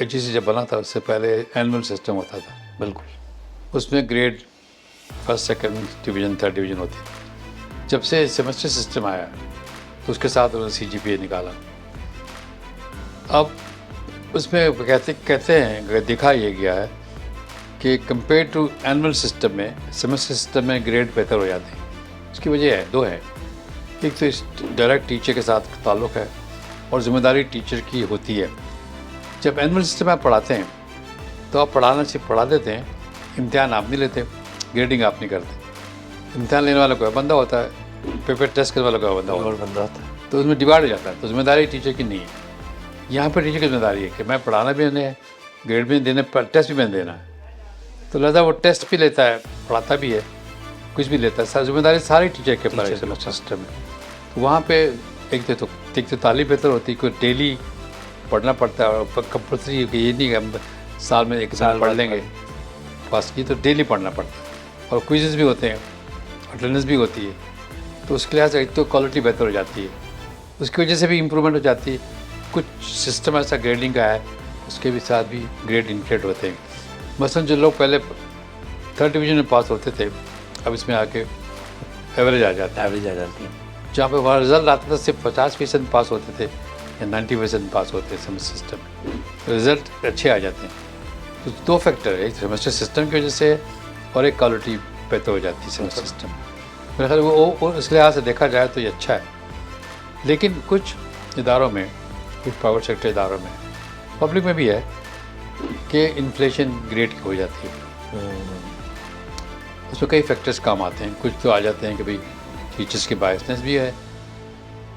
HEC जब बना था उससे पहले एनुअल सिस्टम होता था। बिल्कुल। उसमें grade first second division third division होती थी। जब से सेमेस्टर सिस्टम आया तो उसके साथ उन्होंने CGPA निकाला। अब उसमें कहते हैं, देखा ये गया है कि कंपेयर टू एनुअल सिस्टम में सेमेस्टर सिस्टम में ग्रेड बेहतर हो जाते हैं। इसकी वजह है, दो है। एक तो इस डायरेक्ट टीचर के साथ ताल्लुक़ है और ज़िम्मेदारी टीचर की होती है। जब एनुअल सिस्टम में आप पढ़ाते हैं तो आप पढ़ाना सिर्फ पढ़ा देते हैं, इम्तिहान आप नहीं लेते, ग्रेडिंग आप नहीं करते। इम्तिहान लेने वाला कोई बंदा होता है, पेपर टेस्ट करने वाला कोई बंदा होता है, तो उसमें डिवाइड हो जाता है। तो जिम्मेदारी टीचर की नहीं है। यहाँ पर टीचर की जिम्मेदारी है कि मैं पढ़ाना भी मैंने है, ग्रेड भी देने, टेस्ट भी मैंने देना है। तो लिहाजा वो टेस्ट भी लेता है, पढ़ाता भी है, कुछ भी लेता है, सारी जिम्मेदारी सारी टीचर के ऊपर है सेमेस्टर सिस्टम में। तो वहाँ पे एक तो तालीम बेहतर होती है, कोई डेली पढ़ना पड़ता है और कंपल्सरी है कि ये नहीं कि हम साल में एक साल पढ़ लेंगे पास की, तो डेली पढ़ना पड़ता है। और क्विज़ भी होते हैं, अटेंडेंस भी होती है, तो उसके लिहाज से एक तो क्वालिटी बेहतर हो जाती है, उसकी वजह से भी इम्प्रूवमेंट हो जाती है। कुछ सिस्टम ऐसा ग्रेडिंग का है, उसके भी साथ भी ग्रेड इंक्रीड होते हैं। मसलन जो लोग पहले थर्ड डिवीज़न में पास होते थे, अब इसमें आके एवरेज आ जाता है। एवरेज आ जाती है। जहाँ पे वहाँ रिज़ल्ट आता था सिर्फ 50% पास होते थे या 90% पास होते थे सेमेस्टर सिस्टम में, रिज़ल्ट अच्छे आ जाते हैं। तो दो फैक्टर है, एक सेमेस्टर सिस्टम की वजह से और एक क्वालिटी बेहतर हो जाती है सेमेस्टर सिस्टम। मेरे ख्याल वो इस लिहाज से देखा जाए तो ये अच्छा है। लेकिन कुछ इदारों में, कुछ प्राइवेट सेक्टर इदारों में, पब्लिक में भी है कि इन्फ्लेशन ग्रेड की हो जाती है। उसमें कई फैक्टर्स काम आते हैं। कुछ तो आ जाते हैं कि भाई टीचर्स की बायसनेस भी है,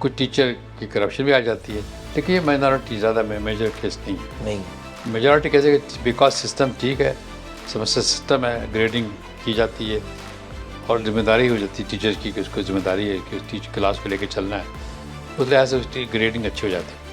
कुछ टीचर की करप्शन भी आ जाती है, लेकिन ये माइनॉरिटी, ज़्यादा मेजर केस नहीं। मेजॉरिटी कैसे, बिकॉज सिस्टम ठीक है, सेमेस्टर सिस्टम है, ग्रेडिंग की जाती है और जिम्मेदारी हो जाती है टीचर की कि उसको जिम्मेदारी है कि टीचर क्लास को लेकर चलना है, उस लिहाज से उसकी ग्रेडिंग अच्छी हो जाती है।